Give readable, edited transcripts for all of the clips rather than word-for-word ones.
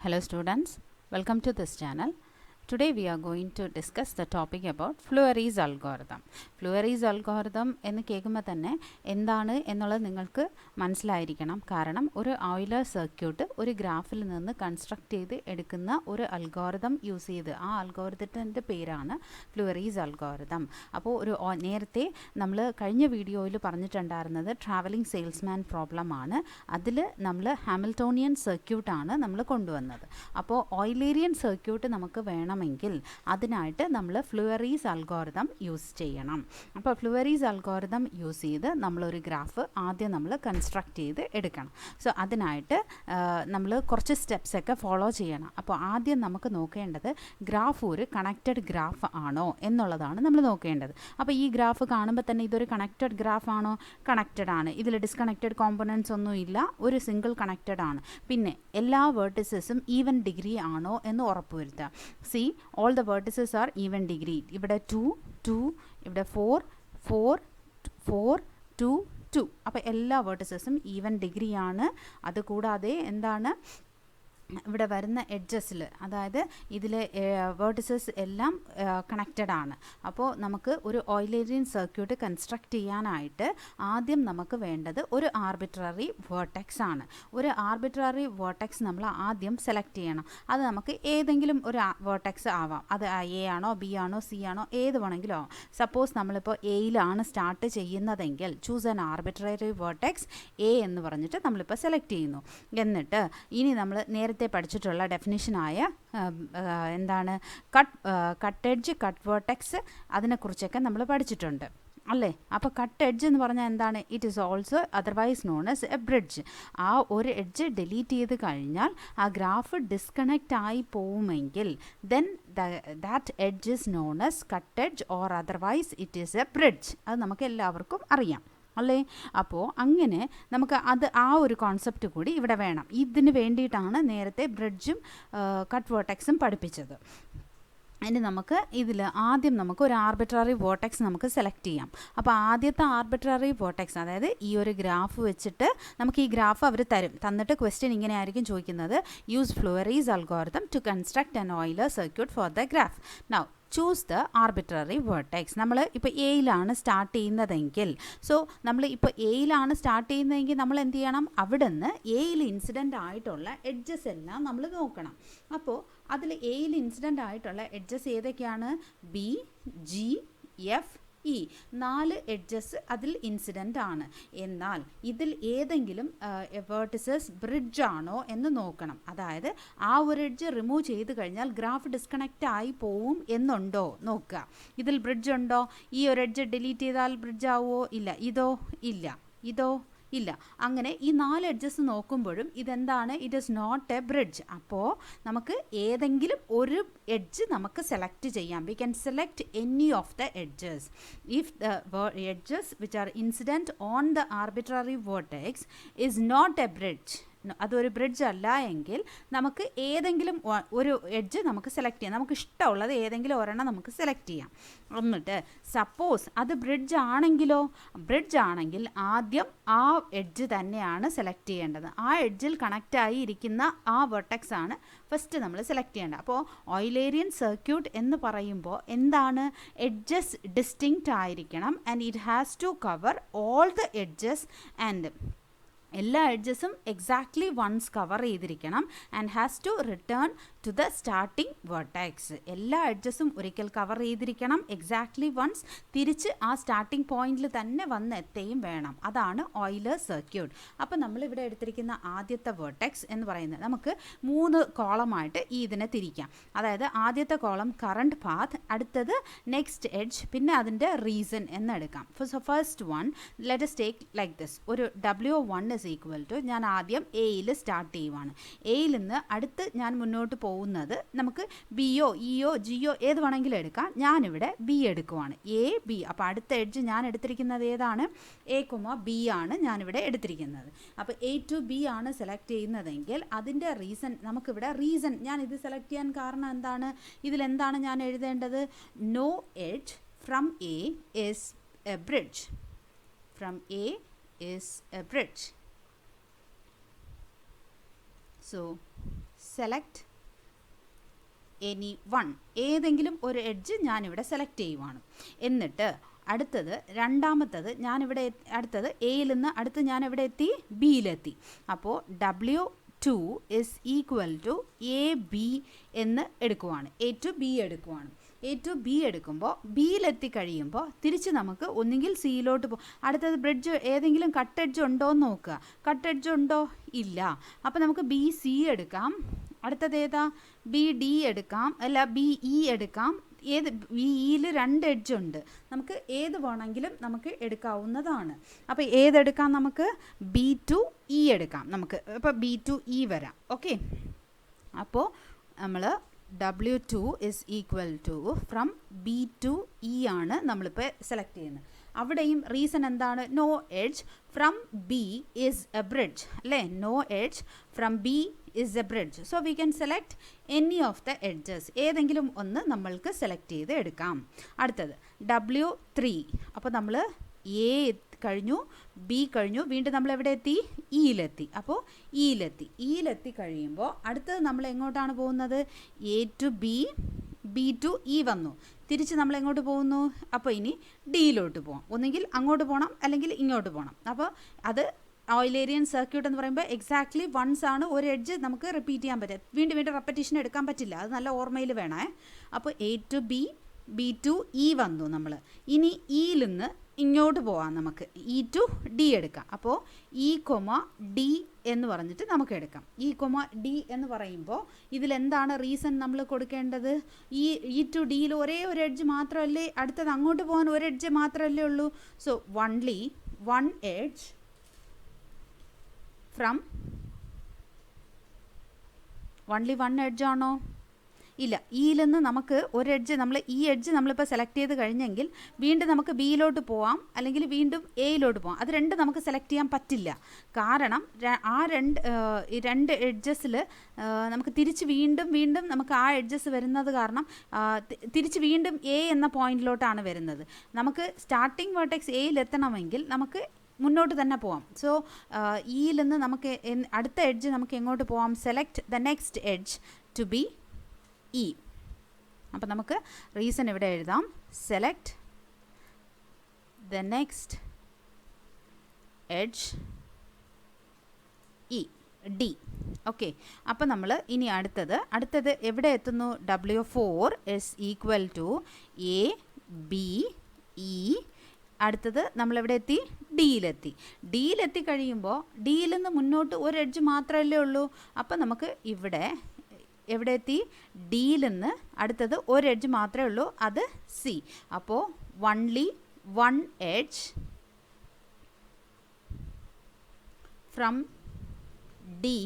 Hello students, welcome to this channel. Today we are going to discuss the topic about Fleury's algorithm. Fleury's algorithm എന്ന് കേൾക്കുമ്പോൾ തന്നെ എന്താണ് എന്നുള്ളത് നിങ്ങൾക്ക് മനസ്സിലായിരിക്കണം. കാരണം ഒരു ഓയിലർ സർക്യൂട്ട് ഒരു ഗ്രാഫിൽ നിന്ന് കൺസ്ട്രക്ട് ചെയ്ത് എടുക്കുന്ന ഒരു അൽഗോരിതം യൂസ് ചെയ്ത് ആ അൽഗോരിതത്തിൻ്റെ പേരാണ് ഫ്ലൂവറീസ് അൽഗോരിതം. അപ്പോൾ നേരത്തെ നമ്മൾ കഴിഞ്ഞ വീഡിയോയിൽ പറഞ്ഞിട്ടുണ്ടായിരുന്നത് ട്രാവലിംഗ് സെയിൽസ്മാൻ പ്രോബ്ലം ആണ്. അതിൽ നമ്മൾ ഹാമിൽട്ടോണിയൻ സർക്യൂട്ടാണ് നമ്മൾ കൊണ്ടുവന്നത്. അപ്പോൾ ഓയിലേരിയൻ സർക്യൂട്ട് നമുക്ക് വേണമെങ്കിൽ അതിനായിട്ട് നമ്മൾ ഫ്ലൂവറീസ് അൽഗോരിതം യൂസ് ചെയ്യണം. അപ്പോൾ ഫ്ലൂവറീസ് അൽഗോരിതം യൂസ് ചെയ്ത് നമ്മളൊരു ഗ്രാഫ് ആദ്യം നമ്മൾ കൺസ്ട്രക്ട് ചെയ്ത് എടുക്കണം. സോ അതിനായിട്ട് നമ്മൾ കുറച്ച് സ്റ്റെപ്സൊക്കെ ഫോളോ ചെയ്യണം. അപ്പോൾ ആദ്യം നമുക്ക് നോക്കേണ്ടത് ഗ്രാഫ് ഒരു കണക്റ്റഡ് ഗ്രാഫ് ആണോ എന്നുള്ളതാണ് നമ്മൾ നോക്കേണ്ടത്. അപ്പോൾ ഈ ഗ്രാഫ് കാണുമ്പോൾ തന്നെ ഇതൊരു കണക്റ്റഡ് ഗ്രാഫ് ആണോ? കണക്റ്റഡ് ആണ്. ഇതിൽ ഡിസ്കണക്റ്റഡ് കോമ്പണൻസ് ഒന്നും ഇല്ല, ഒരു സിംഗിൾ കണക്റ്റഡ് ആണ്. പിന്നെ എല്ലാ വേർട്ടിസസും ഈവൻ ഡിഗ്രി ആണോ എന്ന് ഉറപ്പുവരുത്തുക. C all the vertices are even degree. ഇവിടെ 2 2, ഇവിടെ 4 4 4 2 2. അപ്പോൾ എല്ലാ വേർട്ടിസസും ഈവൻ ഡിഗ്രി ആണ്. അതുകൂടാതെ എന്താണ് ഇവിടെ വരുന്ന എഡ്ജസിൽ, അതായത് ഇതിലെ വേർട്ടിസസ് എല്ലാം കണക്റ്റഡ് ആണ്. അപ്പോൾ നമുക്ക് ഒരു ഓയിലേരിയൻ സർക്യൂട്ട് കൺസ്ട്രക്ട് ചെയ്യാനായിട്ട് ആദ്യം നമുക്ക് വേണ്ടത് ഒരു ആർബിട്രറി വേർട്ടെക്സ് ആണ്. ഒരു ആർബിട്രറി വേർട്ടെക്സ് നമ്മൾ ആദ്യം സെലക്ട് ചെയ്യണം. അത് നമുക്ക് ഏതെങ്കിലും ഒരു വേർട്ടെക്സ് ആവാം. അത് എ ആണോ, ബി ആണോ, സി ആണോ, ഏത് വേണമെങ്കിലും ആവാം. സപ്പോസ് നമ്മളിപ്പോൾ എയിലാണ് സ്റ്റാർട്ട് ചെയ്യുന്നതെങ്കിൽ choose an arbitrary vertex A എന്ന് പറഞ്ഞിട്ട് നമ്മളിപ്പോൾ സെലക്ട് ചെയ്യുന്നു. എന്നിട്ട് ഇനി നമ്മൾ നേരത്തെ പഠിച്ചിട്ടുള്ള ഡെഫിനിഷനായ എന്താണ് കട്ട് എഡ്ജ്, കട്ട് വേർട്ടെക്സ്, അതിനെക്കുറിച്ചൊക്കെ നമ്മൾ പഠിച്ചിട്ടുണ്ട് അല്ലേ? അപ്പോൾ കട്ട് എഡ്ജ് എന്ന് പറഞ്ഞാൽ എന്താണ്? It is also otherwise known as A bridge. ആ ഒരു എഡ്ജ് ഡിലീറ്റ് ചെയ്ത് കഴിഞ്ഞാൽ ആ ഗ്രാഫ് ഡിസ്കണക്റ്റ് ആയി പോവുമെങ്കിൽ then that edge is known as cut edge or otherwise it is a bridge. അത് നമുക്ക് എല്ലാവർക്കും അറിയാം അല്ലേ? അപ്പോൾ അങ്ങനെ നമുക്ക് ആ ഒരു കോൺസെപ്റ്റ് കൂടി ഇവിടെ വേണം. ഇതിന് വേണ്ടിയിട്ടാണ് നേരത്തെ ബ്രിഡ്ജും കട്ട് വേർട്ടെക്സും പഠിപ്പിച്ചത്. ഇനി നമുക്ക് ഇതിൽ ആദ്യം നമുക്ക് ഒരു ആർബിട്രറി വേർട്ടെക്സ് നമുക്ക് സെലക്ട് ചെയ്യാം. അപ്പോൾ ആദ്യത്തെ ആർബിട്രറി വേർട്ടെക്സ്, അതായത് ഈ ഒരു ഗ്രാഫ് വെച്ചിട്ട് നമുക്ക് ഈ ഗ്രാഫ് അവർ തന്നിട്ട് ക്വസ്റ്റ്യൻ ഇങ്ങനെ ആയിരിക്കും ചോദിക്കുന്നത്: use Fleury's algorithm to construct an Euler circuit for the graph. Now choose the arbitrary vertex. നമ്മൾ ഇപ്പോൾ എയിലാണ് സ്റ്റാർട്ട് ചെയ്യുന്നതെങ്കിൽ, സോ നമ്മൾ ഇപ്പോൾ എയിലാണ് സ്റ്റാർട്ട് ചെയ്യുന്നതെങ്കിൽ നമ്മൾ എന്ത് ചെയ്യണം? അവിടെ നിന്ന് എയിൽ ഇൻസിഡൻ്റ് ആയിട്ടുള്ള എഡ്ജസ് എല്ലാം നമ്മൾ നോക്കണം. അപ്പോൾ അതിൽ എയിൽ ഇൻസിഡൻ്റ് ആയിട്ടുള്ള എഡ്ജസ് ഏതൊക്കെയാണ്? B, G, F, E. 4 edges അതിൽ ഇൻസിഡൻ്റ് ആണ്. എന്നാൽ ഇതിൽ ഏതെങ്കിലും വേർട്ടിസസ് ബ്രിഡ്ജ് ആണോ എന്ന് നോക്കണം. അതായത് ആ ഒരു എഡ്ജ് റിമൂവ് ചെയ്ത് കഴിഞ്ഞാൽ ഗ്രാഫ് ഡിസ്കണക്റ്റ് ആയി പോവും എന്നുണ്ടോ നോക്കുക. ഇതിൽ ബ്രിഡ്ജ് ഉണ്ടോ? ഈ ഒരു എഡ്ജ് ഡിലീറ്റ് ചെയ്താൽ ബ്രിഡ്ജ് ആവുമോ? ഇല്ല. ഇതോ? ഇല്ല. ഇതോ? ഇല്ല. അങ്ങനെ ഈ 4 എഡ്ജസ് നോക്കുമ്പോഴും ഇതെന്താണ്? It is not a bridge. അപ്പോൾ നമുക്ക് ഏതെങ്കിലും ഒരു എഡ്ജ് നമുക്ക് സെലക്ട് ചെയ്യാം. We can select any of the edges. If the edges which are incident on the arbitrary vertex is not a bridge, അതൊരു ബ്രിഡ്ജ് അല്ല എങ്കിൽ നമുക്ക് ഏതെങ്കിലും ഒരു എഡ്ജ് നമുക്ക് സെലക്ട് ചെയ്യാം. നമുക്ക് ഇഷ്ടമുള്ളത് ഏതെങ്കിലും ഒരെണ്ണം നമുക്ക് സെലക്ട് ചെയ്യാം. എന്നിട്ട് സപ്പോസ് അത് ബ്രിഡ്ജ് ആണെങ്കിലോ? ബ്രിഡ്ജ് ആണെങ്കിൽ ആദ്യം ആ എഡ്ജ് തന്നെയാണ് സെലക്ട് ചെയ്യേണ്ടത്. ആ എഡ്ജിൽ കണക്റ്റ് ആയി ഇരിക്കുന്ന ആ വെർട്ടെക്സ് ആണ് ഫസ്റ്റ് നമ്മൾ സെലക്ട് ചെയ്യേണ്ടത്. അപ്പോൾ ഓയിലേരിയൻ സർക്യൂട്ട് എന്ന് പറയുമ്പോൾ എന്താണ്? എഡ്ജസ് ഡിസ്റ്റിങ്ക്റ്റ് ആയിരിക്കണം and it has to cover all the edges and എല്ലാ എഡ്ജസും എക്സാക്ട്ലി വൺസ് കവർ ചെയ്തിരിക്കണം and has to return to the starting vertex. എല്ലാ എഡ്ജസും ഒരിക്കൽ കവർ ചെയ്തിരിക്കണം എക്സാക്ട്ലി വൺസ്. തിരിച്ച് ആ സ്റ്റാർട്ടിംഗ് പോയിന്റിൽ തന്നെ വന്ന് എത്തുകയും വേണം. അതാണ് ഓയിലർ സർക്യൂട്ട്. അപ്പോൾ നമ്മളിവിടെ എടുത്തിരിക്കുന്ന ആദ്യത്തെ വേർട്ടെക്സ് എന്ന് പറയുന്നത് നമുക്ക് 3 കോളമായിട്ട് ഇതിനെ തിരിക്കാം. അതായത് ആദ്യത്തെ കോളം കറണ്ട് പാത്ത്, അടുത്തത് നെക്സ്റ്റ് എഡ്ജ്, പിന്നെ അതിൻ്റെ റീസൺ എന്നെടുക്കാം. First one let us take like this. ഒരു W1 is equal to, ഞാൻ ആദ്യം എയിൽ സ്റ്റാർട്ട് ചെയ്യുവാണ്. എയിൽ നിന്ന് അടുത്ത് ഞാൻ മുന്നോട്ട് പോകുന്നത് നമുക്ക് ബിയോ ഇയോ ജിയോ ഏത് വേണമെങ്കിലും എടുക്കാം. ഞാനിവിടെ ബി എടുക്കുവാണ്. A B. അപ്പോൾ അടുത്ത എഡ്ജ് ഞാൻ എടുത്തിരിക്കുന്നത് ഏതാണ്? എ, ബി ആണ് ഞാനിവിടെ എടുത്തിരിക്കുന്നത്. അപ്പോൾ എ ടു ബി ആണ് സെലക്ട് ചെയ്യുന്നതെങ്കിൽ അതിൻ്റെ റീസൺ നമുക്കിവിടെ റീസൺ ഞാൻ ഇത് സെലക്ട് ചെയ്യാൻ കാരണം എന്താണ്? ഇതിലെന്താണ് ഞാൻ എഴുതേണ്ടത്? No edge from A is a bridge. ഫ്രം എ is a bridge. So select any one, ഏതെങ്കിലും ഒരു എഡ്ജ് ഞാനിവിടെ സെലക്ട് ചെയ്യുവാണ്. എന്നിട്ട് അടുത്തത് രണ്ടാമത്തത് ഞാനിവിടെ അടുത്തത് എയിൽ നിന്ന് അടുത്ത് ഞാൻ എവിടെ എത്തി, ബിയിലെത്തി. അപ്പോൾ W2 is equal to A B എന്ന് എടുക്കുവാണ്, എ ടു ബി എടുക്കുവാണ്. എ ടു ബി എടുക്കുമ്പോൾ ബിയിലെത്തി കഴിയുമ്പോൾ തിരിച്ച് നമുക്ക് ഒന്നുകിൽ സിയിലോട്ട് അടുത്തത് ബ്രിഡ്ജ് ഏതെങ്കിലും കട്ട് എഡ്ജ് ഉണ്ടോ എന്ന് നോക്കുക. കട്ട് എഡ്ജ് ഉണ്ടോ, ഇല്ല. അപ്പോൾ നമുക്ക് ബി സി എടുക്കാം. അടുത്തത് ഏതാ, ബി ഡി എടുക്കാം, അല്ല ബി ഇ എടുക്കാം. ഏത് ബി ഇയിൽ 2 എഡ്ജ് ഉണ്ട്, നമുക്ക് ഏത് വേണമെങ്കിലും നമുക്ക് എടുക്കാവുന്നതാണ്. അപ്പോൾ ഏതെടുക്കാം, നമുക്ക് ബി ടു ഇ എടുക്കാം. നമുക്ക് അപ്പോൾ ബി ടു ഇ വരാം. ഓക്കെ, അപ്പോൾ നമ്മൾ W2 is equal to from B to E ആണ് നമ്മളിപ്പോൾ സെലക്ട് ചെയ്യുന്നത്. അവിടെയും റീസൺ എന്താണ്, no edge from B is a bridge അല്ലേ, no edge from B is a bridge. So we can select any of the edges, ഏതെങ്കിലും ഒന്ന് നമ്മൾക്ക് select ചെയ്ത് എടുക്കാം. അടുത്തത് W3, അപ്പോൾ നമ്മൾ എ കഴിഞ്ഞു, ബി കഴിഞ്ഞു, വീണ്ടും നമ്മൾ എവിടെ എത്തി, ഇയിലെത്തി. അപ്പോൾ ഇയിലെത്തി കഴിയുമ്പോൾ അടുത്തത് നമ്മൾ എങ്ങോട്ടാണ് പോകുന്നത്, A to B, B to E വന്നു, തിരിച്ച് നമ്മൾ എങ്ങോട്ട് പോകുന്നു, അപ്പോൾ ഇനി ഡിയിലോട്ട് പോകാം. ഒന്നുകിൽ അങ്ങോട്ട് പോകണം അല്ലെങ്കിൽ ഇങ്ങോട്ട് പോകണം. അപ്പോൾ അത് ഓയിലേരിയൻ സർക്യൂട്ട് എന്ന് പറയുമ്പോൾ എക്സാക്ട്ലി വൺസ് ആണ് ഒരു എഡ്ജ് നമുക്ക് റിപ്പീറ്റ് ചെയ്യാൻ പറ്റുക, വീണ്ടും റെപ്പറ്റീഷൻ എടുക്കാൻ പറ്റില്ല, അത് നല്ല ഓർമ്മയിൽ വേണേ. അപ്പോൾ A to B, B to E വന്നു നമ്മൾ, ഇനി ഇയിൽ നിന്ന് ഇങ്ങോട്ട് പോകാം, നമുക്ക് ഇ ടു ഡി എടുക്കാം. അപ്പോൾ ഇ കൊമ ഡി എന്ന് പറഞ്ഞിട്ട് നമുക്ക് എടുക്കാം. ഇ കൊമ ഡി എന്ന് പറയുമ്പോൾ ഇതിലെന്താണ് റീസൺ നമ്മൾ കൊടുക്കേണ്ടത്, ഇ ടു ഡിയിൽ ഒരേ ഒരു എഡ്ജ് മാത്രമല്ലേ, അടുത്തത് അങ്ങോട്ട് പോകാൻ ഒരു എഡ്ജ് മാത്രമല്ലേ ഉള്ളൂ. So only one edge from, only one edge ആണോ, ഇല്ല. ഇയിൽ നിന്ന് നമുക്ക് ഒരു എഡ്ജ്, നമ്മൾ ഈ എഡ്ജ് നമ്മളിപ്പോൾ സെലക്ട് ചെയ്ത് കഴിഞ്ഞെങ്കിൽ വീണ്ടും നമുക്ക് ബിയിലോട്ട് പോവാം, അല്ലെങ്കിൽ വീണ്ടും എയിലോട്ട് പോവാം. അത് രണ്ട് നമുക്ക് സെലക്ട് ചെയ്യാൻ പറ്റില്ല. കാരണം ആ രണ്ട് എഡ്ജസിൽ നമുക്ക് തിരിച്ച് വീണ്ടും നമുക്ക് ആ എഡ്ജസ് വരുന്നത് കാരണം തിരിച്ച് വീണ്ടും എ എന്ന പോയിന്റിലോട്ടാണ് വരുന്നത്. നമുക്ക് സ്റ്റാർട്ടിംഗ് വെർട്ടെക്സ് എയിൽ എത്തണമെങ്കിൽ നമുക്ക് മുന്നോട്ട് തന്നെ പോവാം. സോ ഇയിൽ നിന്ന് നമുക്ക് അടുത്ത എഡ്ജ് നമുക്ക് എങ്ങോട്ട് പോവാം, select the next edge to B E. അപ്പോൾ നമുക്ക് റീസൺ ഇവിടെ എഴുതാം, select the next edge E, D. Okay, അപ്പോൾ നമ്മൾ ഇനി അടുത്തത് എവിടെ എത്തുന്നു, W4 is equal to A B E. അടുത്തത് നമ്മളെവിടെ എത്തി, ഡിയിലെത്തി കഴിയുമ്പോൾ ഡിയിൽ നിന്ന് മുന്നോട്ട് ഒരു എഡ്ജ് മാത്രമല്ലേ ഉള്ളൂ. അപ്പോൾ നമുക്ക് ഇവിടെ എവിടെ എത്തി, ഡിയിൽ നിന്ന് അടുത്തത് ഒരു എഡ്ജ് മാത്രമേ ഉള്ളൂ, അത് സി. അപ്പോൾ only one edge from D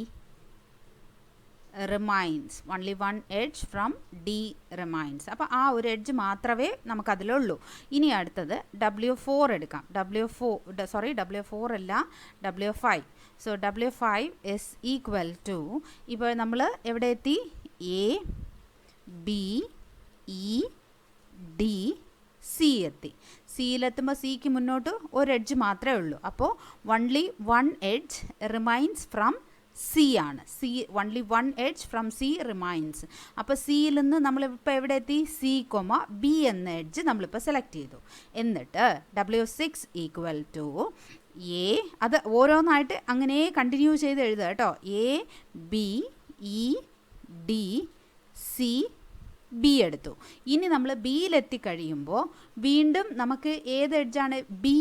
remains, only one edge from D remains. അപ്പോൾ ആ ഒരു എഡ്ജ് മാത്രമേ നമുക്കതിലുള്ളൂ. ഇനി അടുത്തത് W4 എടുക്കാം. W4 അല്ല, W5. So W5 is equal to, ഇപ്പോൾ നമ്മൾ എവിടെ എത്തി, A B E D C എത്തി. സിയിലെത്തുമ്പോൾ സിക്ക് മുന്നോട്ട് ഒരു എഡ്ജ് മാത്രമേ ഉള്ളൂ. അപ്പോൾ only one edge remains from C ആണ്. Only one edge from C remains. അപ്പോൾ സിയിൽ നിന്ന് നമ്മളിപ്പോൾ എവിടെ എത്തി, സി കൊമ ബി എന്ന എഡ്ജ് നമ്മളിപ്പോൾ സെലക്ട് ചെയ്തു. എന്നിട്ട് W6 ഈക്വൽ ടു എ, അത് ഓരോന്നായിട്ട് അങ്ങനെ കണ്ടിന്യൂ ചെയ്ത് എഴുതുക കേട്ടോ. A B E D C B എടുത്തു. ഇനി നമ്മൾ ബിയിലെത്തിക്കഴിയുമ്പോൾ വീണ്ടും നമുക്ക് ഏത് എഡ്ജാണ്, ബി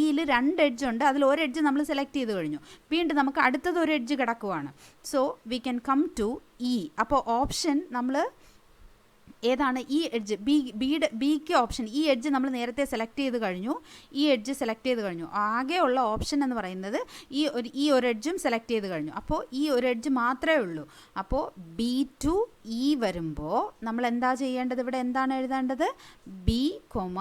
ഇയിൽ 2 എഡ്ജ് ഉണ്ട്, അതിൽ ഒരു എഡ്ജ് നമ്മൾ സെലക്ട് ചെയ്ത് കഴിഞ്ഞു. വീണ്ടും നമുക്ക് അടുത്തത് ഒരു എഡ്ജ് കിടക്കുവാണ്. So we can come to E. അപ്പോൾ ഓപ്ഷൻ നമ്മൾ ഏതാണ്, ഈ എഡ്ജ്, ബിക്ക് ഓപ്ഷൻ, ഈ എഡ്ജ് നമ്മൾ നേരത്തെ സെലക്ട് ചെയ്ത് കഴിഞ്ഞു. ആകെയുള്ള ഓപ്ഷൻ എന്ന് പറയുന്നത് ഈ ഒരു എഡ്ജും സെലക്ട് ചെയ്ത് കഴിഞ്ഞു. അപ്പോൾ ഈ ഒരു എഡ്ജ് മാത്രമേ ഉള്ളൂ. അപ്പോൾ ബി ടു ഇ വരുമ്പോൾ നമ്മൾ എന്താ ചെയ്യേണ്ടത്, ഇവിടെ എന്താണ് എഴുതേണ്ടത്, ബി കൊമ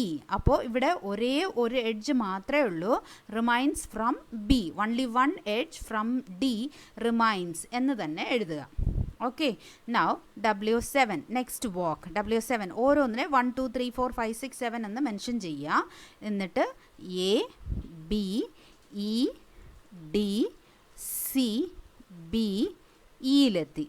ഇ. അപ്പോൾ ഇവിടെ ഒരേ ഒരു എഡ്ജ് മാത്രമേ ഉള്ളൂ, remains from B, only one edge from D remains എന്ന് തന്നെ എഴുതുക. ഓക്കെ, നൗ W7 നെക്സ്റ്റ് വാക്ക്. W7 ഓരോന്നിനെ 1 2 3 4 5 6 7 എന്ന് മെൻഷൻ ചെയ്യുക. എന്നിട്ട് A B E D C B ഇയിലെത്തി.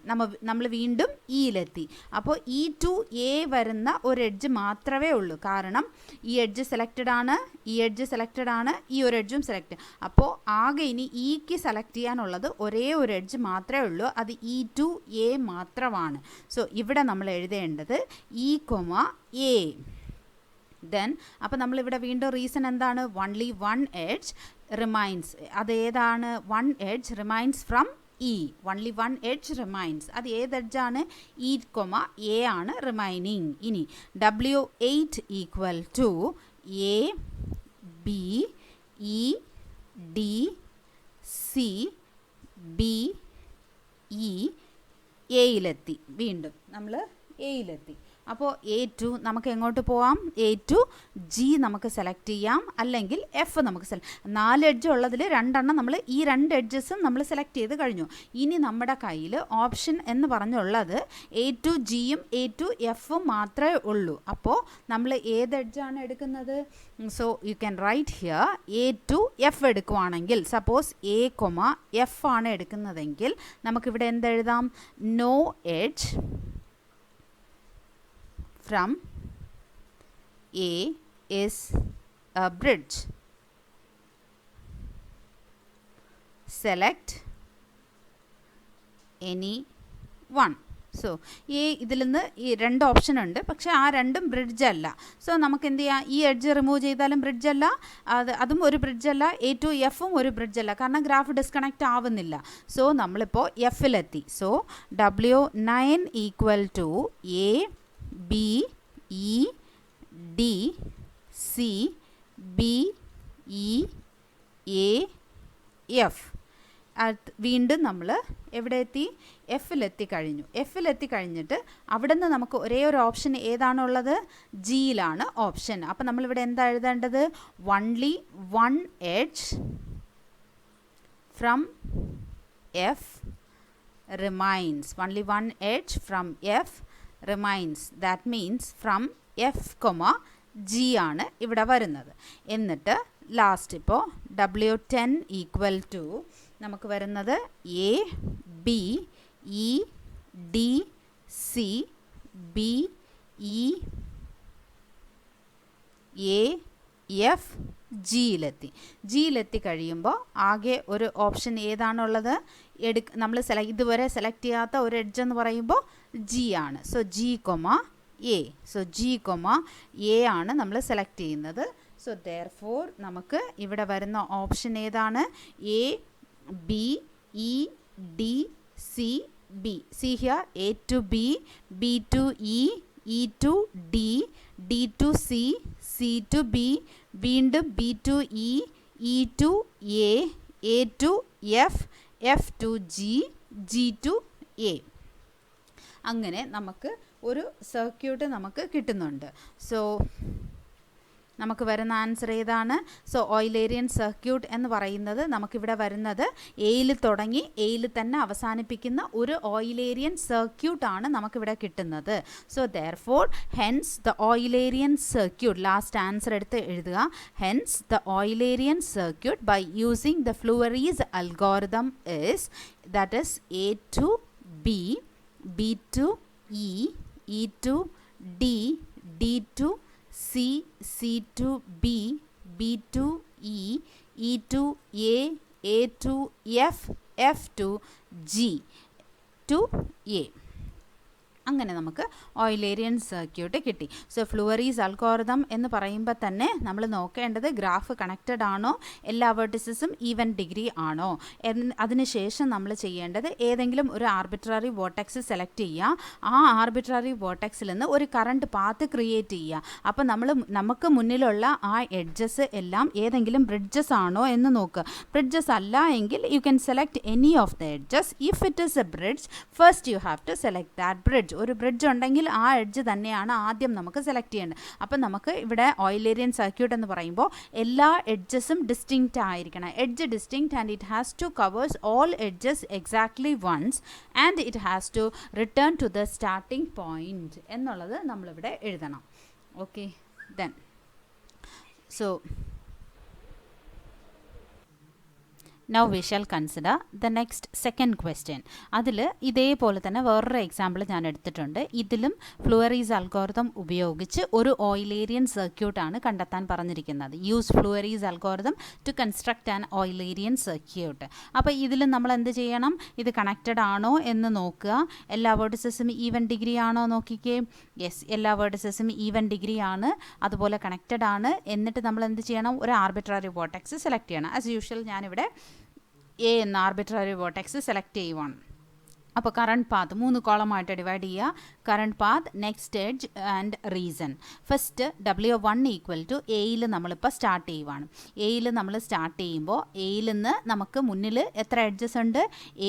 നമ്മൾ വീണ്ടും ഇയിലെത്തി. അപ്പോൾ ഇ ടു എ വരുന്ന ഒരു എഡ്ജ് മാത്രമേ ഉള്ളൂ. കാരണം ഈ എഡ്ജ് സെലക്റ്റഡ് ആണ്, ഈ എഡ്ജ് സെലക്റ്റഡ് ആണ്, ഈ ഒരു എഡ്ജും സെലക്ട്. അപ്പോൾ ആകെ ഇനി ഇക്ക് സെലക്ട് ചെയ്യാനുള്ളത് ഒരേ ഒരു എഡ്ജ് മാത്രമേ ഉള്ളൂ. അത് ഇ ടു എ മാത്രമാണ്. സോ ഇവിടെ നമ്മൾ എഴുതേണ്ടത് ഇ കൊമ എ. ദെൻ അപ്പോൾ നമ്മളിവിടെ വീണ്ടും റീസൺ എന്താണ്? Only one edge remains. അതേതാണ്? One edge remains from E. Only one edge remains. അത് ഏത് എഡ്ജാണ്? ഇ കൊമ എ ആണ് റിമൈനിങ്. ഇനി W8 equal to A B E D C B E എയിലെത്തി. വീണ്ടും നമ്മൾ എയിലെത്തി. അപ്പോൾ A2 നമുക്ക് എങ്ങോട്ട് പോവാം? A2 G നമുക്ക് സെലക്ട് ചെയ്യാം, അല്ലെങ്കിൽ F നമുക്ക് സെലക്ട്. 4 എഡ്ജ് ഉള്ളതിൽ 2 നമ്മൾ ഈ 2 എഡ്ജസും നമ്മൾ സെലക്ട് ചെയ്ത് കഴിഞ്ഞു. ഇനി നമ്മുടെ കയ്യിൽ ഓപ്ഷൻ എന്ന് പറഞ്ഞുള്ളത് A2 Gയും A2 Fഉം മാത്രമേ ഉള്ളൂ. അപ്പോൾ നമ്മൾ ഏത് എഡ്ജാണ് എടുക്കുന്നത്? So you can write here A2 F എടുക്കുവാണെങ്കിൽ, സപ്പോസ് A, F ആണ് എടുക്കുന്നതെങ്കിൽ നമുക്കിവിടെ എന്തെഴുതാം? No edge from A is a bridge. Select any one. So ഇതിൽ നിന്ന് ഈ 2 ഓപ്ഷൻ ഉണ്ട്, പക്ഷേ ആ രണ്ടും ബ്രിഡ്ജ് അല്ല. സോ നമുക്ക് എന്ത് ചെയ്യാം? ഈ എഡ്ജ് റിമൂവ് ചെയ്താലും ബ്രിഡ്ജ് അല്ല, അതും ഒരു ബ്രിഡ്ജ് അല്ല, A2 Fഉം ഒരു ബ്രിഡ്ജ് അല്ല, കാരണം ഗ്രാഫ് ഡിസ്കണക്റ്റ് ആവുന്നില്ല. സോ നമ്മളിപ്പോൾ Fലെത്തി. So W9 equal to A B E D C B E A F. വീണ്ടും നമ്മൾ എവിടെ എത്തി? എഫിലെത്തി കഴിഞ്ഞു. എഫിലെത്തി കഴിഞ്ഞിട്ട് അവിടെ നിന്ന് നമുക്ക് ഒരേ ഒരു ഓപ്ഷൻ ഏതാണുള്ളത്? ജിയിലാണ് ഓപ്ഷൻ. അപ്പം നമ്മളിവിടെ എന്താ എഴുതേണ്ടത്? Only one edge from F remains. Only one edge from F remains. That means from F G ആണ് ഇവിടെ വരുന്നത്. എന്നിട്ട് ലാസ്റ്റ് ഇപ്പോൾ W10 ഈക്വൽ ടു നമുക്ക് വരുന്നത് A B E D C B E A F ജിയിലെത്തി. ജിയിലെത്തി കഴിയുമ്പോൾ ആകെ ഒരു ഓപ്ഷൻ ഏതാണുള്ളത്? നമ്മൾ ഇതുവരെ സെലക്ട് ചെയ്യാത്ത ഒരു എഡ്ജ് എന്ന് പറയുമ്പോൾ ജി ആണ്. So G A. So G A ആണ് നമ്മൾ സെലക്ട് ചെയ്യുന്നത്. സോ ദെയർഫോർ നമുക്ക് ഇവിടെ വരുന്ന ഓപ്ഷൻ ഏതാണ്? A B E D C B. See here A to B, B to E, E to D, D to C, C to B, വീണ്ടും B to E, E to A to F, F to G, G to A. അങ്ങനെ നമുക്ക് ഒരു circuit നമുക്ക് കിട്ടുന്നുണ്ട്. So നമുക്ക് വരുന്ന answer ഏതാണ്? So ഓയിലേരിയൻ circuit എന്ന് പറയുന്നത് നമുക്കിവിടെ വരുന്നത് എയിൽ തുടങ്ങി എയിൽ തന്നെ അവസാനിപ്പിക്കുന്ന ഒരു ഓയിലേരിയൻ സർക്യൂട്ടാണ് നമുക്കിവിടെ കിട്ടുന്നത്. So therefore hence the Eulerian circuit, last answer എടുത്ത് എഴുതുക. Hence the Eulerian circuit by using the Fleury's algorithm is, that is A to B, B to E, E to D, D to C, C to B, B to E, E to A to F, F to G to A. അങ്ങനെ നമുക്ക് ഓയിലേരിയൻ circuit കിട്ടി. So ഫ്ലൂവറീസ് algorithm എന്ന് പറയുമ്പോൾ തന്നെ നമ്മൾ നോക്കേണ്ടത് graph connected ആണോ, എല്ലാ വെർട്ടിസസും ഈവൻ ഡിഗ്രി ആണോ. അതിനുശേഷം നമ്മൾ ചെയ്യേണ്ടത് ഏതെങ്കിലും ഒരു ആർബിട്രറി വോർട്ടെക്സ് സെലക്ട് ചെയ്യുക. ആ ആർബിട്രറി വോർട്ടെക്സിൽ നിന്ന് ഒരു കറണ്ട് പാത്ത് ക്രിയേറ്റ് ചെയ്യുക. അപ്പോൾ നമുക്ക് മുന്നിലുള്ള ആ എഡ്ജസ് എല്ലാം ഏതെങ്കിലും ബ്രിഡ്ജസ് ആണോ എന്ന് നോക്കുക. ബ്രിഡ്ജസ് അല്ല എങ്കിൽ you can select any of the edges. If it is a bridge, first you have to select that bridge. ഒരു ബ്രിഡ്ജ് ഉണ്ടെങ്കിൽ ആ എഡ്ജ് തന്നെയാണ് ആദ്യം നമുക്ക് സെലക്ട് ചെയ്യേണ്ടത്. അപ്പം നമുക്ക് ഇവിടെ ഓയിലേരിയൻ സർക്യൂട്ട് എന്ന് പറയുമ്പോൾ എല്ലാ എഡ്ജസും ഡിസ്റ്റിങ്ക്റ്റ് ആയിരിക്കണം. Edge distinct and it has to covers all edges exactly once and it has to return to the starting point എന്നുള്ളത് നമ്മളിവിടെ എഴുതണം. Okay, then so Now we shall consider the next second question. അതിൽ ഇതേപോലെ തന്നെ വേറൊരു example ഞാൻ എടുത്തിട്ടുണ്ട്. ഇതിലും ഫ്ലൂവറീസ് അൽഗോരിതം ഉപയോഗിച്ച് ഒരു ഓയിലേരിയൻ സർക്യൂട്ടാണ് കണ്ടെത്താൻ പറഞ്ഞിരിക്കുന്നത്. Use Fleury's algorithm to construct an Eulerian circuit. അപ്പോൾ ഇതിൽ നമ്മൾ എന്ത് ചെയ്യണം? ഇത് കണക്റ്റഡ് ആണോ എന്ന് നോക്കുക. എല്ലാ വേർട്ടിസസും ഈവൻ ഡിഗ്രി ആണോ നോക്കിക്കേ. യെസ്, എല്ലാ വേർട്ടിസസും ഈവൻ ഡിഗ്രി ആണ്, അതുപോലെ കണക്റ്റഡ് ആണ്. എന്നിട്ട് നമ്മൾ എന്ത് ചെയ്യണം? ഒരു ആർബിട്രറി വേർട്ടെക്സ് സെലക്ട് ചെയ്യണം. ആസ് യൂഷ്വൽ ഞാനിവിടെ എ എന്ന ആർബിട്രറി വേർട്ടെക്സ് സെലക്ട് ചെയ്യുവാണ്. അപ്പോൾ കറണ്ട് പാത്ത് 3 കോളമായിട്ട് ഡിവൈഡ് ചെയ്യുക. Current path, next edge and reason. First W1 equal to എയിൽ നമ്മളിപ്പോൾ സ്റ്റാർട്ട് ചെയ്യുവാണ്. എയിൽ നമ്മൾ സ്റ്റാർട്ട് ചെയ്യുമ്പോൾ എയിൽ നിന്ന് നമുക്ക് മുന്നിൽ എത്ര എഡ്ജസ് ഉണ്ട്?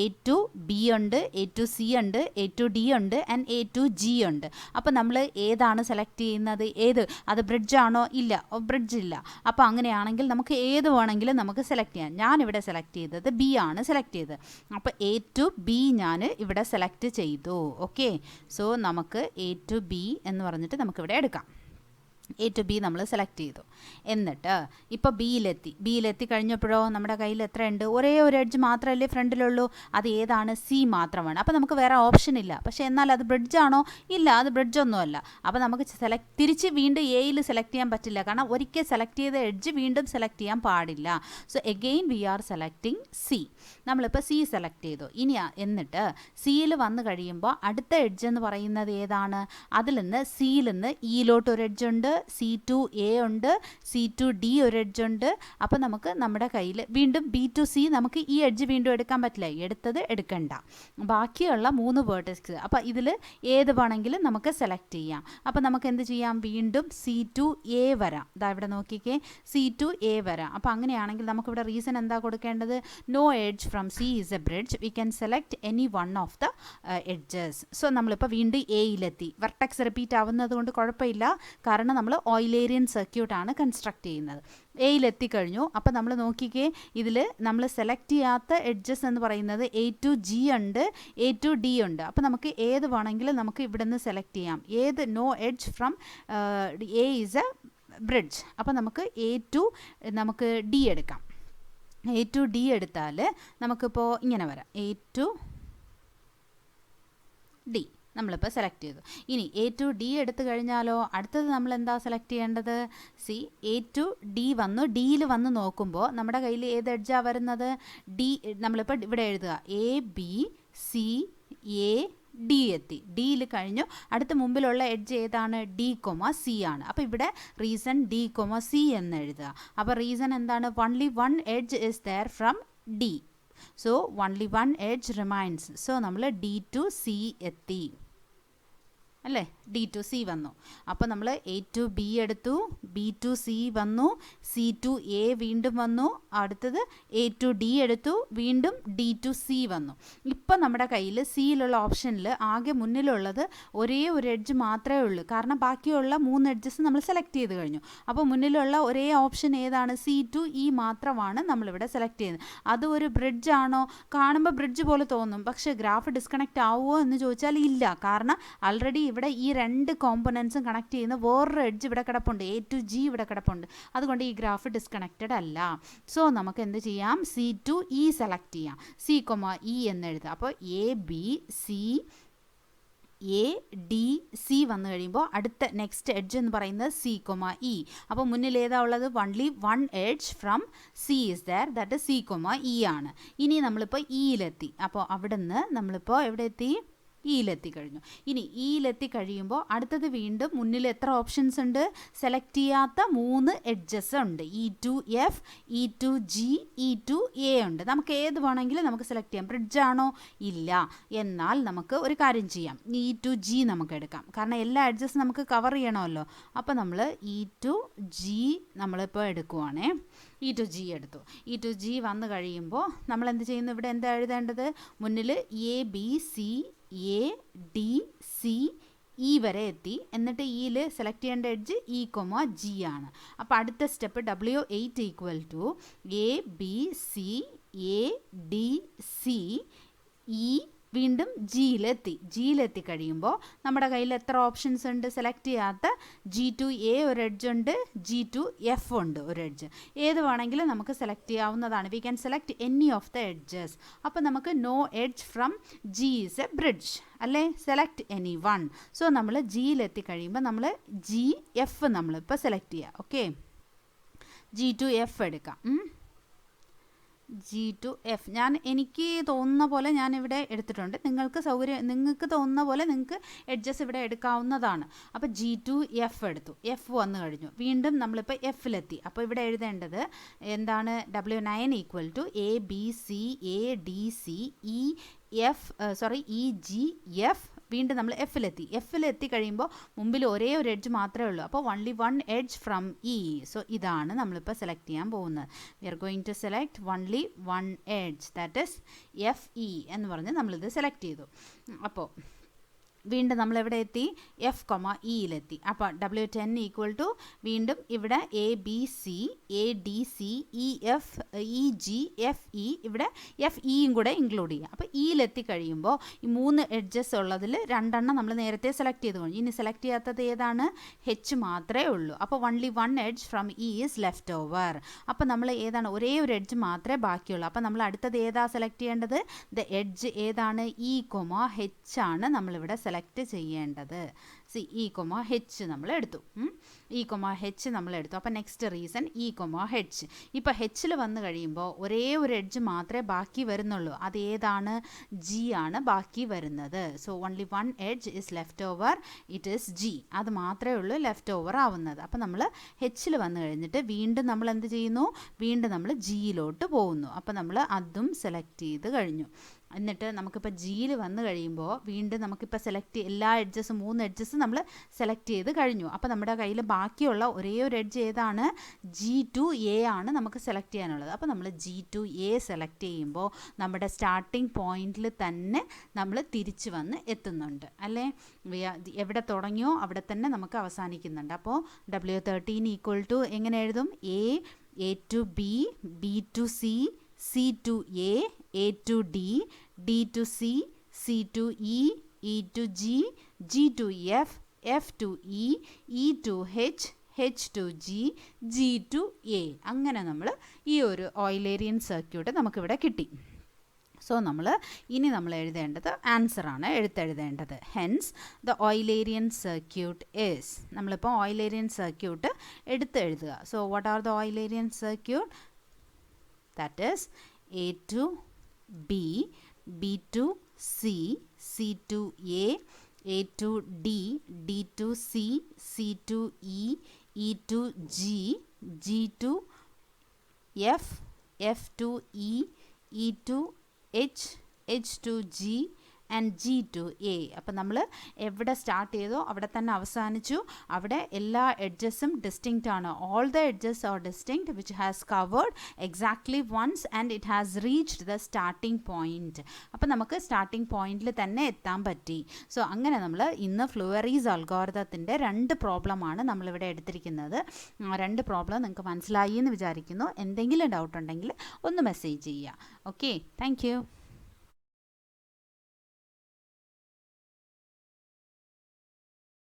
A2 B ഉണ്ട്, A2 C ഉണ്ട്, A2 D ഉണ്ട് ആൻഡ് A2 G ഉണ്ട്. അപ്പോൾ നമ്മൾ ഏതാണ് സെലക്ട് ചെയ്യുന്നത്? ഏത്? അത് ബ്രിഡ്ജാണോ? ഇല്ല, ബ്രിഡ്ജ് ഇല്ല. അപ്പോൾ അങ്ങനെയാണെങ്കിൽ നമുക്ക് ഏത് വേണമെങ്കിലും നമുക്ക് സെലക്ട് ചെയ്യാം. ഞാനിവിടെ സെലക്ട് ചെയ്തത് B ആണ് സെലക്ട് ചെയ്തത്. അപ്പോൾ A2 B ഞാൻ ഇവിടെ സെലക്ട് ചെയ്തു. ഓക്കെ, സോ നമുക്ക് A2 B എന്ന് പറഞ്ഞിട്ട് നമുക്കിവിടെ എടുക്കാം. A2 B നമ്മൾ സെലക്ട് ചെയ്തു. എന്നിട്ട് ഇപ്പോൾ ബിയിലെത്തി കഴിഞ്ഞപ്പോഴോ നമ്മുടെ കയ്യിൽ എത്ര ഉണ്ട്? ഒരേ ഒരു എഡ്ജ് മാത്രമല്ലേ ഫ്രണ്ടിലുള്ളൂ. അത് ഏതാണ്? C മാത്രമാണ്. അപ്പോൾ നമുക്ക് വേറെ ഓപ്ഷൻ ഇല്ല. പക്ഷേ എന്നാൽ അത് ബ്രിഡ്ജാണോ? ഇല്ല, അത് ബ്രിഡ്ജൊന്നുമല്ല. അപ്പോൾ നമുക്ക് തിരിച്ച് വീണ്ടും എയിൽ സെലക്ട് ചെയ്യാൻ പറ്റില്ല. കാരണം ഒരിക്കൽ സെലക്ട് ചെയ്ത എഡ്ജ് വീണ്ടും സെലക്ട് ചെയ്യാൻ പാടില്ല. So again we are selecting C. നമ്മളിപ്പോൾ C സെലക്ട് ചെയ്തു. ഇനി എന്നിട്ട് സിയിൽ വന്നു കഴിയുമ്പോൾ അടുത്ത എഡ്ജ് എന്ന് പറയുന്നത് ഏതാണ്? അതിൽ നിന്ന് സിയിൽ നിന്ന് ഇയിലോട്ട് ഒരു എഡ്ജ് ഉണ്ട്, C2A ഉണ്ട്, C2D ഒരു എഡ്ജ് ഉണ്ട്. അപ്പോൾ നമുക്ക് നമ്മുടെ കയ്യിൽ വീണ്ടും B2C നമുക്ക് ഈ എഡ്ജ് വീണ്ടും എടുക്കാൻ പറ്റില്ല. എടുത്തത് എടുക്കണ്ട, ബാക്കിയുള്ള 3 വേർട്ടെക്സ്. അപ്പോൾ ഇതിൽ ഏത് വേണമെങ്കിലും നമുക്ക് സെലക്ട് ചെയ്യാം. അപ്പോൾ നമുക്ക് എന്ത് ചെയ്യാം? വീണ്ടും C2A വരാം. ഇതാ ഇവിടെ നോക്കിക്കേ, C2A വരാം. അപ്പോൾ അങ്ങനെയാണെങ്കിൽ നമുക്കിവിടെ റീസൺ എന്താ കൊടുക്കേണ്ടത്? No edge from C is a bridge, we can select any one of the edges. So നമ്മളിപ്പോൾ വീണ്ടും എയിലെത്തി. വെർട്ടെക്സ് റിപ്പീറ്റ് ആവുന്നത് കൊണ്ട് കുഴപ്പമില്ല, കാരണം നമ്മൾ ഓയിലേരിയൻ സർക്യൂട്ടാണ് കൺസ്ട്രക്ട് ചെയ്യുന്നത്. എയിലെത്തിക്കഴിഞ്ഞു. അപ്പോൾ നമ്മൾ നോക്കിക്കേ, ഇതിൽ നമ്മൾ സെലക്ട് ചെയ്യാത്ത എഡ്ജസ് എന്ന് പറയുന്നത് A2 G ഉണ്ട്, A2 D ഉണ്ട്. അപ്പോൾ നമുക്ക് ഏത് വേണമെങ്കിലും നമുക്ക് ഇവിടെ നിന്ന് സെലക്ട് ചെയ്യാം. ഏത്? No edge from A is a bridge. അപ്പോൾ നമുക്ക് A2 നമുക്ക് D എടുക്കാം. A2 D എടുത്താൽ നമുക്കിപ്പോൾ ഇങ്ങനെ വരാം. A2 D നമ്മളിപ്പോൾ സെലക്ട് ചെയ്തു. ഇനി A2 D എടുത്തു കഴിഞ്ഞാലോ അടുത്തത് നമ്മൾ എന്താ സെലക്ട് ചെയ്യേണ്ടത്? A2 D വന്നു. ഡിയിൽ വന്ന് നോക്കുമ്പോൾ നമ്മുടെ കയ്യിൽ ഏത് എഡ്ജാണ് വരുന്നത്? D. നമ്മളിപ്പോൾ ഇവിടെ എഴുതുക ABCAD എത്തി. ഡിയിൽ കഴിഞ്ഞു. അടുത്ത മുമ്പിലുള്ള എഡ്ജ് ഏതാണ്? D, C ആണ്. അപ്പോൾ ഇവിടെ റീസൺ D, C എന്ന് എഴുതുക. അപ്പോൾ റീസൺ എന്താണ്? only one edge is there from D. So only one edge remains. So നമ്മൾ D to C എത്തി അല്ലേ? D2C വന്നു. അപ്പോൾ നമ്മൾ A2 B എടുത്തു, B2 C വന്നു, C2 A വീണ്ടും വന്നു, അടുത്തത് A2 D എടുത്തു, വീണ്ടും D2 C വന്നു. ഇപ്പം നമ്മുടെ കയ്യിൽ സിയിലുള്ള ഓപ്ഷനിൽ ആകെ മുന്നിലുള്ളത് ഒരേ ഒരു എഡ്ജ് മാത്രമേ ഉള്ളൂ. കാരണം ബാക്കിയുള്ള 3 എഡ്ജസ് നമ്മൾ സെലക്ട് ചെയ്ത് കഴിഞ്ഞു. അപ്പോൾ മുന്നിലുള്ള ഒരേ ഓപ്ഷൻ ഏതാണ്? C2E മാത്രമാണ് നമ്മളിവിടെ സെലക്ട് ചെയ്യുന്നത്. അത് ഒരു ബ്രിഡ്ജ് ആണോ? കാണുമ്പോൾ ബ്രിഡ്ജ് പോലെ തോന്നും, പക്ഷേ ഗ്രാഫ് ഡിസ്കണക്റ്റ് ആവുമോ എന്ന് ചോദിച്ചാൽ ഇല്ല. കാരണം ആൾറെഡി ഇവിടെ ഈ 2 കോമ്പണൻസും കണക്ട് ചെയ്യുന്ന വേറൊരു എഡ്ജ് ഇവിടെ കിടപ്പുണ്ട്, A2 G ഇവിടെ കിടപ്പുണ്ട്. അതുകൊണ്ട് ഈ ഗ്രാഫ് ഡിസ്കണക്റ്റഡ് അല്ല. സോ നമുക്ക് എന്ത് ചെയ്യാം? C2E സെലക്ട് ചെയ്യാം. C, E എന്ന് എഴുതുക. അപ്പോൾ ABCADC വന്നു കഴിയുമ്പോൾ അടുത്ത നെക്സ്റ്റ് എഡ്ജ് എന്ന് പറയുന്നത് C, E. അപ്പോൾ മുന്നിൽ ഏതാ ഉള്ളത്? only one edge from C is there, that is C, E ആണ്. ഇനി നമ്മളിപ്പോൾ ഇയിലെത്തി. അപ്പോൾ അവിടെ നിന്ന് നമ്മളിപ്പോൾ എവിടെ എത്തി? ഇയിലെത്തി കഴിഞ്ഞു. ഇനി ഇയിലെത്തി കഴിയുമ്പോൾ അടുത്തത് വീണ്ടും മുന്നിൽ എത്ര ഓപ്ഷൻസ് ഉണ്ട്? സെലക്ട് ചെയ്യാത്ത 3 എഡ്ജസ് ഉണ്ട്. E2F, E2G, E2A ഉണ്ട്. നമുക്ക് ഏത് വേണമെങ്കിലും നമുക്ക് സെലക്ട് ചെയ്യാം. ബ്രിഡ്ജാണോ? ഇല്ല. എന്നാൽ നമുക്ക് ഒരു കാര്യം ചെയ്യാം, E2G നമുക്ക് എടുക്കാം. കാരണം എല്ലാ എഡ്ജസ് നമുക്ക് കവർ ചെയ്യണമല്ലോ. അപ്പോൾ നമ്മൾ E2G നമ്മളിപ്പോൾ എടുക്കുവാണേ. E2G എടുത്തു. E2G വന്നു കഴിയുമ്പോൾ നമ്മൾ എന്ത് ചെയ്യുന്നു? ഇവിടെ എന്താ എഴുതേണ്ടത്? മുന്നിൽ ABCADC E വരെ എത്തി. എന്നിട്ട് ഇയിൽ സെലക്ട് ചെയ്യേണ്ട എഡ്ജ് E, G ആണ്. അപ്പോൾ അടുത്ത step W8 equal to ABCADC E വീണ്ടും ജിയിൽ ജിയിലെത്തി കഴിയുമ്പോൾ നമ്മുടെ കയ്യിൽ എത്ര ഓപ്ഷൻസ് ഉണ്ട്? സെലക്ട് ചെയ്യാത്ത G2A ഒരു എഡ്ജ് ഉണ്ട്, G2F ഉണ്ട് ഒരു എഡ്ജ്. ഏത് വേണമെങ്കിലും നമുക്ക് സെലക്ട് ചെയ്യാവുന്നതാണ്. We can select any of the edges. അപ്പോൾ നമുക്ക് no edge from G is a bridge അല്ലേ? Select any one. സോ നമ്മൾ ജിയിലെത്തി കഴിയുമ്പോൾ നമ്മൾ GF നമ്മളിപ്പോൾ സെലക്ട് ചെയ്യുക. ഓക്കെ, G2F എടുക്കാം. G2F എനിക്ക് തോന്നുന്ന പോലെ ഞാനിവിടെ എടുത്തിട്ടുണ്ട്. നിങ്ങൾക്ക് തോന്നുന്ന പോലെ നിങ്ങൾക്ക് എഡ്ജസ് ഇവിടെ എടുക്കാവുന്നതാണ്. അപ്പോൾ G2F എടുത്തു. എഫ് വന്നു കഴിഞ്ഞു. വീണ്ടും നമ്മളിപ്പോൾ എഫിലെത്തി. അപ്പോൾ ഇവിടെ എഴുതേണ്ടത് എന്താണ്? W9 equal to ABCADC EGF. വീണ്ടും നമ്മൾ എഫിലെത്തി കഴിയുമ്പോൾ മുമ്പിൽ ഒരേ ഒരു എഡ്ജ് മാത്രമേ ഉള്ളൂ. അപ്പോൾ only one edge from E. So ഇതാണ് നമ്മളിപ്പോൾ സെലക്ട് ചെയ്യാൻ പോകുന്നത്. We are going to select only one edge, that is FE എന്ന് പറഞ്ഞ് നമ്മളിത് സെലക്ട് ചെയ്തു. അപ്പോൾ വീണ്ടും നമ്മൾ എവിടെ എത്തി? F,Eയിലെത്തി. അപ്പോൾ W10 ഈക്വൽ ടു വീണ്ടും ഇവിടെ ABCADC EGFE, ഇവിടെ FEയും കൂടെ ഇൻക്ലൂഡ് ചെയ്യുക. അപ്പോൾ ഇയിലെത്തി കഴിയുമ്പോൾ ഈ 3 എഡ്ജസ് ഉള്ളതിൽ 2 നമ്മൾ നേരത്തെ സെലക്ട് ചെയ്ത് കഴിഞ്ഞു. ഇനി സെലക്ട് ചെയ്യാത്തത് ഏതാണ്? H മാത്രമേ ഉള്ളൂ. അപ്പോൾ only one edge from E is left over. അപ്പോൾ നമ്മൾ ഏതാണ്? ഒരേ ഒരു എഡ്ജ് മാത്രമേ ബാക്കിയുള്ളൂ. അപ്പോൾ നമ്മൾ അടുത്തത് ഏതാ സെലക്ട് ചെയ്യേണ്ടത്? ദ എഡ്ജ് ഏതാണ്? E,H ആണ് നമ്മളിവിടെ സെലക്ട് ചെയ്യേണ്ടത്. E,H നമ്മൾ എടുത്തു. E,H നമ്മൾ എടുത്തു. അപ്പോൾ നെക്സ്റ്റ് റീസൺ E,H. ഇപ്പോൾ Hൽ വന്നു കഴിയുമ്പോൾ ഒരേ ഒരു എഡ്ജ് മാത്രമേ ബാക്കി വരുന്നുള്ളൂ. അത് ഏതാണ്? G ആണ് ബാക്കി വരുന്നത്. So only one edge is left over, it is G. അത് മാത്രമേ ഉള്ളൂ ലെഫ്റ്റ് ഓവർ ആവുന്നത്. അപ്പോൾ നമ്മൾ Hൽ വന്നു കഴിഞ്ഞിട്ട് വീണ്ടും നമ്മൾ എന്ത് ചെയ്യുന്നു? വീണ്ടും നമ്മൾ Gയിലോട്ട് പോകുന്നു. അപ്പോൾ നമ്മൾ അതും സെലക്ട് ചെയ്ത് കഴിഞ്ഞു. എന്നിട്ട് നമുക്കിപ്പോൾ Gയിൽ വന്നു കഴിയുമ്പോൾ വീണ്ടും നമുക്കിപ്പോൾ സെലക്ട് എല്ലാ എഡ്ജസും 3 എഡ്ജസ് നമ്മൾ സെലക്ട് ചെയ്ത് കഴിഞ്ഞു. അപ്പോൾ നമ്മുടെ കയ്യിൽ ബാക്കിയുള്ള ഒരേ ഒരു എഡ്ജ് ഏതാണ്? G2A ആണ് നമുക്ക് സെലക്ട് ചെയ്യാനുള്ളത്. അപ്പോൾ നമ്മൾ G2A സെലക്ട് ചെയ്യുമ്പോൾ നമ്മുടെ സ്റ്റാർട്ടിംഗ് പോയിന്റിൽ തന്നെ നമ്മൾ തിരിച്ച് വന്ന് എത്തുന്നുണ്ട് അല്ലേ? എവിടെ തുടങ്ങിയോ അവിടെ തന്നെ നമുക്ക് അവസാനിക്കുന്നുണ്ട്. അപ്പോൾ W13 ഈക്വൽ ടു എങ്ങനെ എഴുതും? A to B, B to C, C to A, A to D, D to C, C to E, E to G, G to F, F to E, E to H, H to G, G to A. അങ്ങനെ നമ്മൾ ഈ ഒരു ഓയിലേരിയൻ circuit നമുക്കിവിടെ കിട്ടി. So ഇനി നമ്മൾ എഴുതേണ്ടത് ആൻസറാണ് എഴുതേണ്ടത്. Hence the Eulerian circuit is, നമ്മളിപ്പോൾ ഓയിലേരിയൻ സർക്യൂട്ട് എഴുതുക. So what are the Eulerian circuit? That is A to B, B to C, C to A to D, D to C, C to E, E to G, G to F, F to E, E to H, H to G and G to A. അപ്പം നമ്മൾ എവിടെ start ചെയ്തോ അവിടെ തന്നെ അവസാനിച്ചു. അവിടെ എല്ലാ എഡ്ജസും ഡിസ്റ്റിങ്ക്റ്റ് ആണ്. All the edges are distinct which has covered exactly once and it has reached the starting point. അപ്പം നമുക്ക് സ്റ്റാർട്ടിംഗ് പോയിന്റിൽ തന്നെ എത്താൻ പറ്റി. സോ അങ്ങനെ നമ്മൾ ഇന്ന് ഫ്ലൂവറീസ് അൽഗോരിതത്തിൻ്റെ 2 പ്രോബ്ലമാണ് നമ്മളിവിടെ എടുത്തിരിക്കുന്നത്. 2 പ്രോബ്ലം നിങ്ങൾക്ക് മനസ്സിലായി എന്ന് വിചാരിക്കുന്നു. എന്തെങ്കിലും ഡൗട്ട് ഉണ്ടെങ്കിൽ ഒന്ന് മെസ്സേജ് ചെയ്യുക. Okay, thank you.